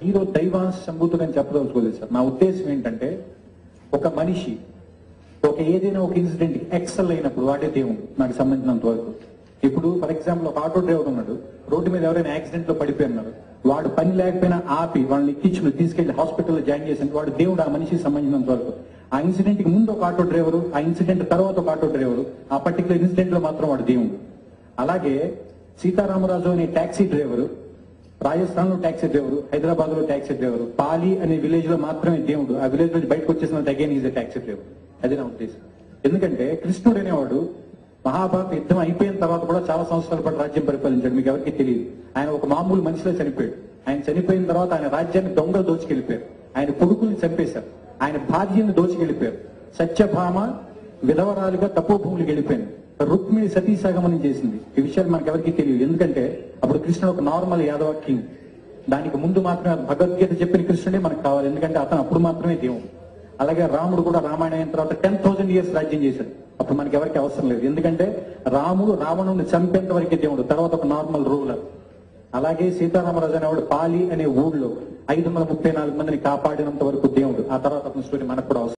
Hero దైవాంశ సంభూతుడు అని చెప్పదలుచుకోలేదు సార్. నా ఉద్దేశం ఏంటంటే, ఒక మనిషి ఏదైనా ఒక ఇన్సిడెంట్ ఎక్సెల్ అయినప్పుడు వాడే దేవుడు నాకు సంబంధించినంత వరకు. ఇప్పుడు ఫర్ ఎగ్జాంపుల్ ఒక ఆటో డ్రైవర్ ఉన్నాడు, రోడ్డు మీద ఎవరైనా యాక్సిడెంట్ లో పడిపోయినారు, వాడు పని లేకపోయినా ఆపి వాళ్ళని ఎక్కించుకుని తీసుకెళ్లి హాస్పిటల్లో జాయిన్ చేసిన వాడు దేవుడు ఆ మనిషికి సంబంధించినంత వరకు. ఆ ఇన్సిడెంట్ కి ముందు ఒక ఆటో డ్రైవరు, ఆ ఇన్సిడెంట్ తర్వాత ఒక ఆటో డ్రైవరు, ఆ పర్టికులర్ ఇన్సిడెంట్ లో మాత్రం వాడు దేవుడు. అలాగే సీతారామరాజు అనే ట్యాక్సీ డ్రైవరు, రాజస్థాన్ లో ట్యాక్సీ డ్రైవరు, హైదరాబాద్ లో ట్యాక్సీ డ్రైవరు, పాలి అనే విలేజ్ లో మాత్రమే దేవుడు. ఆ విలేజ్ నుంచి బయటకు వచ్చేసిన అగైన్ ఈజ్ ట్యాక్సీ డ్రైవర్. అది నా ఉద్దేశం. ఎందుకంటే కృష్ణుడు అనేవాడు మహాభారత యుద్ధం అయిపోయిన తర్వాత కూడా చాలా సంవత్సరాల పాటు రాజ్యం పరిపాలించాడు. మీకు ఎవరికి తెలియదు. ఆయన ఒక మామూలు మనిషిలో చనిపోయాడు. ఆయన చనిపోయిన తర్వాత ఆయన రాజ్యాన్ని దొంగలు దోచుకెళ్లిపోయారు. ఆయన కొడుకుల్ని చంపేశారు. ఆయన భార్యను దోచుకెళ్లిపోయారు. సత్యభామ విధవరాలుగా తపోభూములకు వెళ్ళిపోయింది. రుక్మిణి సతీసాగమనం చేసింది. ఈ విషయాలు మనకు ఎవరికి తెలియదు. ఎందుకంటే అప్పుడు కృష్ణుడు ఒక నార్మల్ యాదవ కింగ్. దానికి ముందు మాత్రమే భగవద్గీత చెప్పిన కృష్ణుడే మనకు కావాలి. ఎందుకంటే అతను అప్పుడు మాత్రమే దేవుడు. అలాగే రాముడు కూడా రామాయణం అయిన తర్వాత 10,000 years రాజ్యం చేశాడు. అప్పుడు మనకి ఎవరికి అవసరం లేదు. ఎందుకంటే రాముడు రావణుని చంపేంత వరకే దేవుడు, తర్వాత ఒక నార్మల్ రూలర్. అలాగే సీతారామరాజు అనేవాడు పాలి అనే ఊళ్ళో 534 మందిని కాపాడినంత వరకు దేవుడు. ఆ తర్వాత అతని స్టోరీ మనకు కూడా అవసరం.